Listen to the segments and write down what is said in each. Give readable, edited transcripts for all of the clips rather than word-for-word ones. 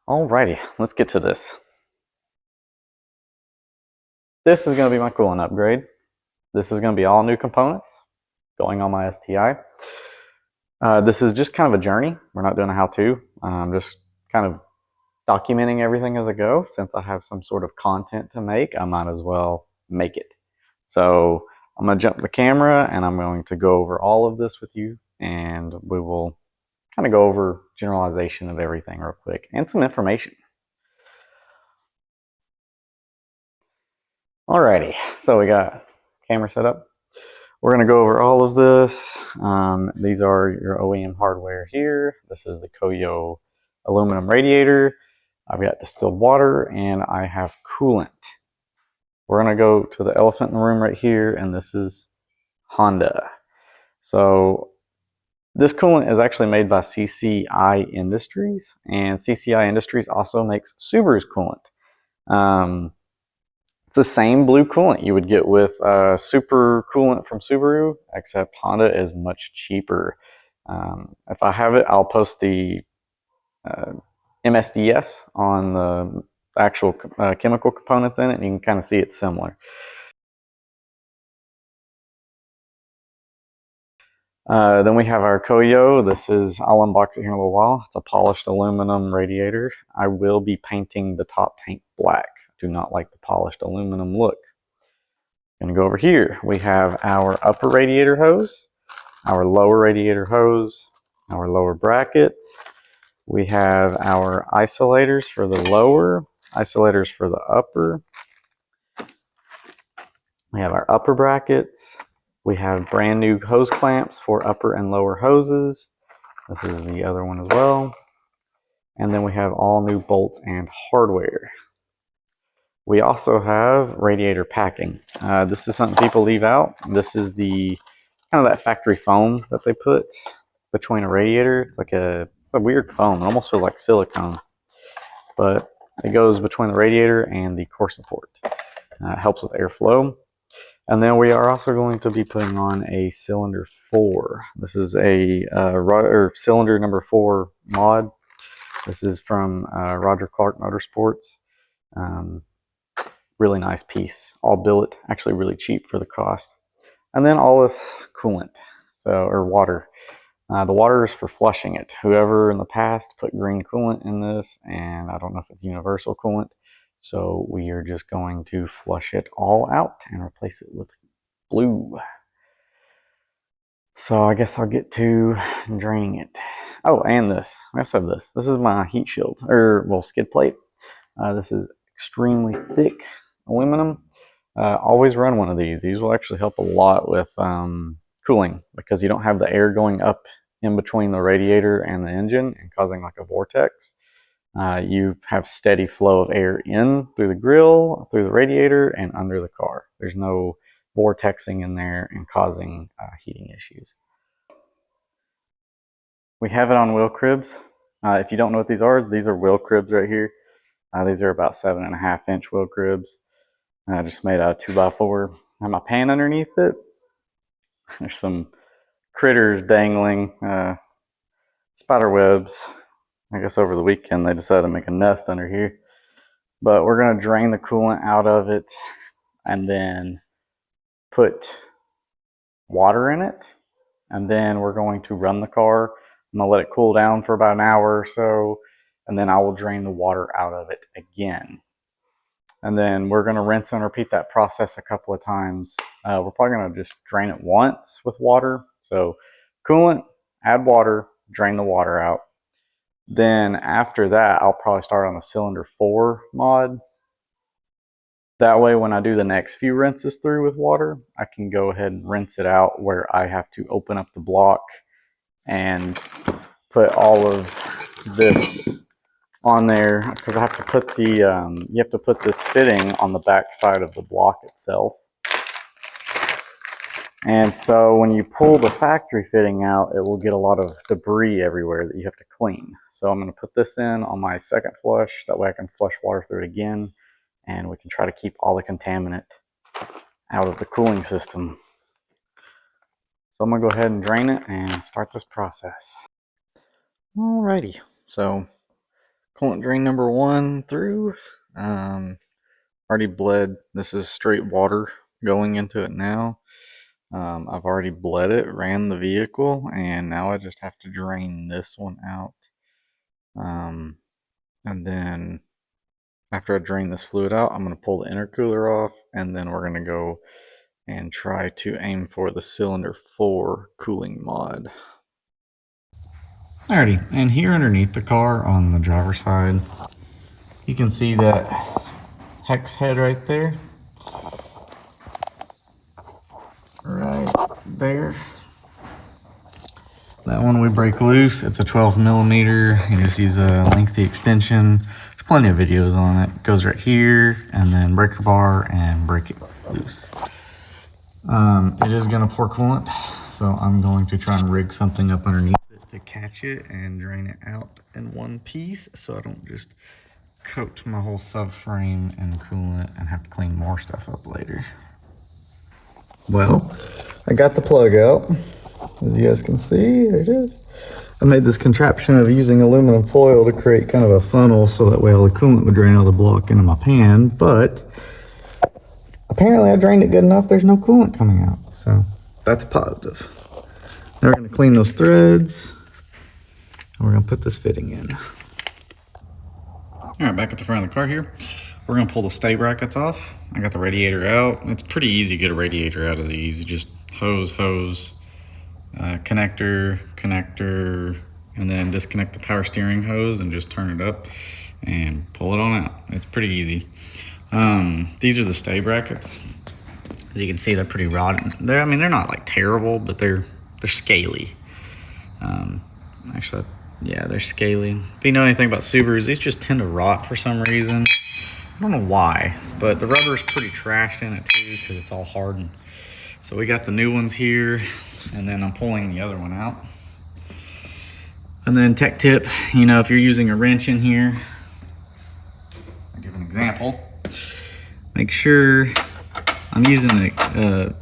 Alrighty, let's get to this. This is going to be my coolant upgrade. This is going to be all new components going on my STI. This is just kind of a journey. We're not doing a how-to. I'm just kind of documenting everything as I go. Since I have some sort of content to make, I might as well make it. So I'm going to jump the camera and I'm going to go over all of this with you, and we will kind of go over generalization of everything real quick and some information. Alrighty, so we got camera set up. We're going to go over all of this. These are your OEM hardware here. This is the Koyo aluminum radiator. I've got distilled water and I have coolant. We're going to go to the elephant in the room right here, and this is Honda. So this coolant is actually made by CCI Industries, and CCI Industries also makes Subaru's coolant. It's the same blue coolant you would get with super coolant from Subaru, except Honda is much cheaper. If I have it, I'll post the MSDS on the actual chemical components in it, and you can kind of see it's similar. Then we have our Koyo. I'll unbox it here in a little while. It's a polished aluminum radiator. I will be painting the top tank black. I do not like the polished aluminum look. Going to go over here. We have our upper radiator hose, our lower radiator hose, our lower brackets. We have our isolators for the lower, isolators for the upper. We have our upper brackets. We have brand new hose clamps for upper and lower hoses. This is the other one as well. And then we have all new bolts and hardware. We also have radiator packing. This is something people leave out. This is the kind of that factory foam that they put between a radiator. It's a weird foam. It almost feels like silicone, but it goes between the radiator and the core support. It helps with airflow. And then we are also going to be putting on a cylinder 4. This is a cylinder number 4 mod. This is from Clerk Motorsports. Really nice piece, all billet, actually really cheap for the cost. And then all this coolant, or water. The water is for flushing it. Whoever in the past put green coolant in this, and I don't know if it's universal coolant, so we are just going to flush it all out and replace it with blue. So I guess I'll get to draining it. Oh, and this. I also have this. This is my heat shield, skid plate. This is extremely thick aluminum. Always run one of these. These will actually help a lot with cooling, because you don't have the air going up in between the radiator and the engine and causing like a vortex. You have steady flow of air in through the grill, through the radiator, and under the car. There's no vortexing in there and causing heating issues. We have it on wheel cribs. If you don't know what these are wheel cribs right here. These are about 7.5 inch wheel cribs. Just made out of 2x4. I have my pan underneath it. There's some critters dangling, spider webs. I guess over the weekend they decided to make a nest under here. But we're going to drain the coolant out of it and then put water in it. And then we're going to run the car. I'm going to let it cool down for about an hour or so. And then I will drain the water out of it again. And then we're going to rinse and repeat that process a couple of times. We're probably going to just drain it once with water. So coolant, add water, drain the water out. Then after that, I'll probably start on the cylinder 4 mod. That way, when I do the next few rinses through with water, I can go ahead and rinse it out where I have to open up the block and put all of this on there, because I have to put you have to put this fitting on the back side of the block itself. And so when you pull the factory fitting out, it will get a lot of debris everywhere that you have to clean. So I'm going to put this in on my second flush. That way I can flush water through it again, and we can try to keep all the contaminant out of the cooling system. So I'm going to go ahead and drain it and start this process. Alrighty, so coolant drain number 1 through. Already bled. This is straight water going into it now. I've already bled it, ran the vehicle, and now I just have to drain this one out. And then after I drain this fluid out, I'm going to pull the intercooler off, and then we're going to go and try to aim for the cylinder 4 cooling mod. Alrighty, and here underneath the car on the driver's side, you can see that hex head right there. Right there. That one we break loose. It's a 12 millimeter. You just use a lengthy extension. There's plenty of videos on it. It goes right here, and then breaker bar and break it loose. It is gonna pour coolant, so I'm going to try and rig something up underneath it to catch it and drain it out in one piece, so I don't just coat my whole subframe in coolant and have to clean more stuff up later. Well, I got the plug out. As you guys can see, there it is. I made this contraption of using aluminum foil to create kind of a funnel so that way all the coolant would drain out of the block into my pan, but apparently I drained it good enough, there's no coolant coming out, so that's positive. Now we're gonna clean those threads, and we're gonna put this fitting in. All right, back at the front of the car here. We're gonna pull the stay brackets off. I got the radiator out. It's pretty easy to get a radiator out of these. You just hose, connector, and then disconnect the power steering hose and just turn it up and pull it on out. It's pretty easy. These are the stay brackets. As you can see, they're pretty rotten. They're not like terrible, but they're scaly. Actually, yeah, they're scaly. If you know anything about Subarus, these just tend to rot for some reason. I don't know why, but the rubber's pretty trashed in it too because it's all hardened. So we got the new ones here, and then I'm pulling the other one out. And then tech tip, if you're using a wrench in here, I'll give an example. Make sure, I'm using a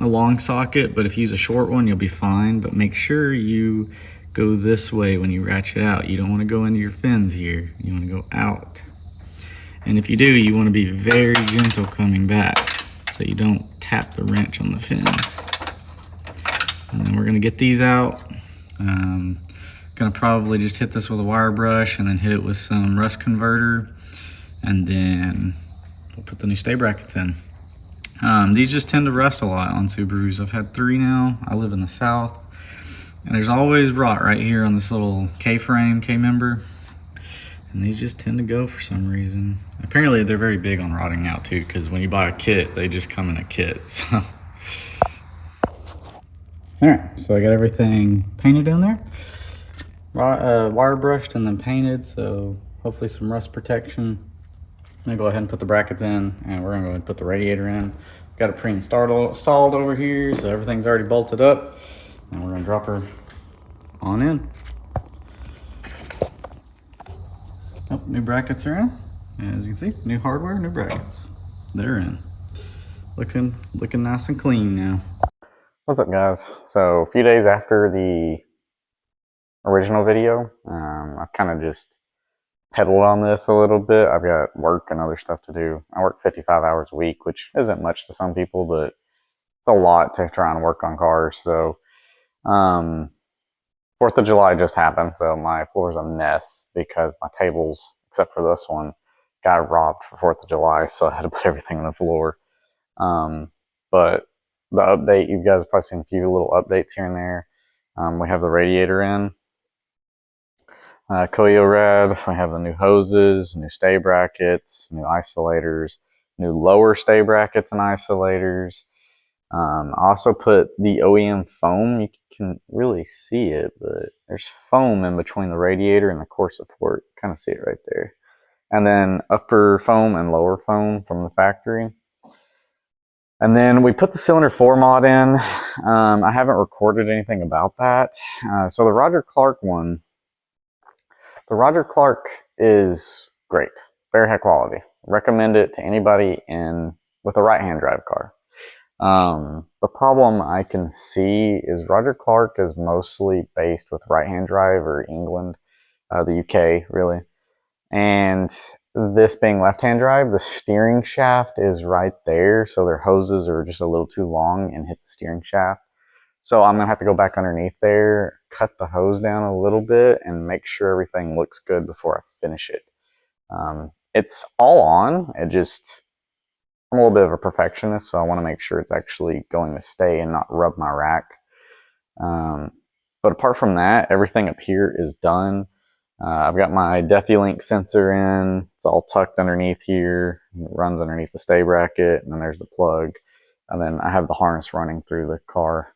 long socket, but if you use a short one, you'll be fine. But make sure you go this way when you ratchet out. You don't want to go into your fins here. You want to go out. And if you do, you want to be very gentle coming back so you don't tap the wrench on the fins. And then we're going to get these out. Going to probably just hit this with a wire brush and then hit it with some rust converter. And then we'll put the new stay brackets in. These just tend to rust a lot on Subarus. I've had 3 now. I live in the South. And there's always rot right here on this little K-frame, K-member. And these just tend to go for some reason. Apparently they're very big on rotting out too, because when you buy a kit, they just come in a kit. So. All right, so I got everything painted down there. Wire brushed and then painted, so hopefully some rust protection. I'm gonna go ahead and put the brackets in, and we're gonna go ahead and put the radiator in. Got it pre-installed over here, so everything's already bolted up. And we're gonna drop her on in. Oh, new brackets are in. As you can see, new hardware, new brackets. They're in. Looking nice and clean now. What's up, guys? So a few days after the original video, I've kind of just pedaled on this a little bit. I've got work and other stuff to do. I work 55 hours a week, which isn't much to some people, but it's a lot to try and work on cars. So 4th of July just happened, so my floor's a mess because my tables, except for this one, got robbed for 4th of July, so I had to put everything on the floor. But the update, you guys have probably seen a few little updates here and there. We have the radiator in. Koyo rad, we have the new hoses, new stay brackets, new isolators, new lower stay brackets and isolators. I also put the OEM foam. You can really see it, but there's foam in between the radiator and the core support. Kind of see it right there. And then upper foam and lower foam from the factory. And then we put the cylinder 4 mod in. I haven't recorded anything about that. So the Roger Clerk one, the Roger Clerk is great. Very high quality. Recommend it to anybody with a right-hand drive car. The problem I can see is Roger Clerk is mostly based with right-hand drive or England. the UK really. And this being left-hand drive, the steering shaft is right there, so their hoses are just a little too long and hit the steering shaft. So I'm gonna have to go back underneath there, cut the hose down a little bit, and make sure everything looks good before I finish it. It's all on. I'm a little bit of a perfectionist, so I want to make sure it's actually going to stay and not rub my rack. But apart from that, everything up here is done. I've got my DefiLink sensor in. It's all tucked underneath here. It runs underneath the stay bracket, and then there's the plug. And then I have the harness running through the car.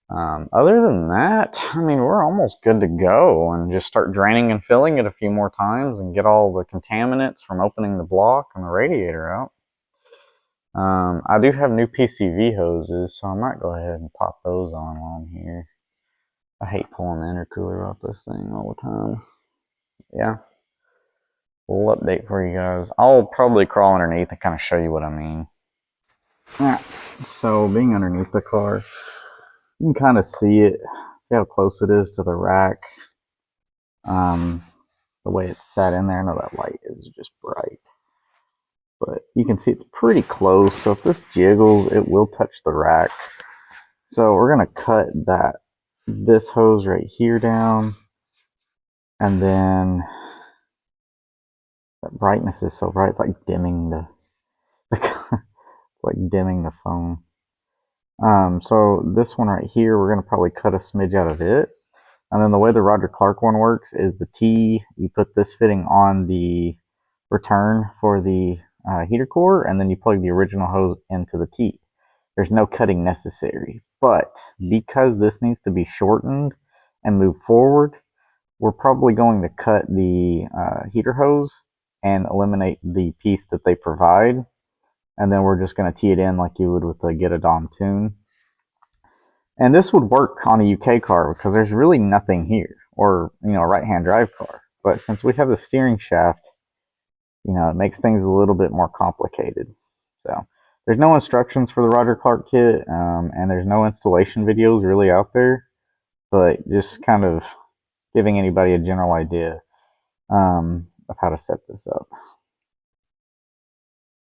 Other than that, I mean, we're almost good to go, and just start draining and filling it a few more times and get all the contaminants from opening the block and the radiator out. I do have new PCV hoses, so I might go ahead and pop those on while I'm here. I hate pulling the intercooler off this thing all the time. Yeah, we'll update for you guys. I'll probably crawl underneath and kind of show you what I mean. Alright, so being underneath the car, you can kind of see it. See how close it is to the rack. The way it's set in there. I know that light is just bright, but you can see it's pretty close. So if this jiggles, it will touch the rack. So we're gonna cut this hose right here down, and then that brightness is so bright, it's like dimming the like dimming the phone. So this one right here, we're gonna probably cut a smidge out of it. And then the way the Roger Clerk one works is the T, you put this fitting on the return for the heater core, and then you plug the original hose into the T. There's no cutting necessary. But because this needs to be shortened and move forward, we're probably going to cut the heater hose and eliminate the piece that they provide. And then we're just going to tee it in like you would with a Get a Dom tune. And this would work on a UK car because there's really nothing here, or a right-hand drive car. But since we have the steering shaft, it makes things a little bit more complicated. So there's no instructions for the Roger Clerk kit, and there's no installation videos really out there. But just kind of giving anybody a general idea of how to set this up.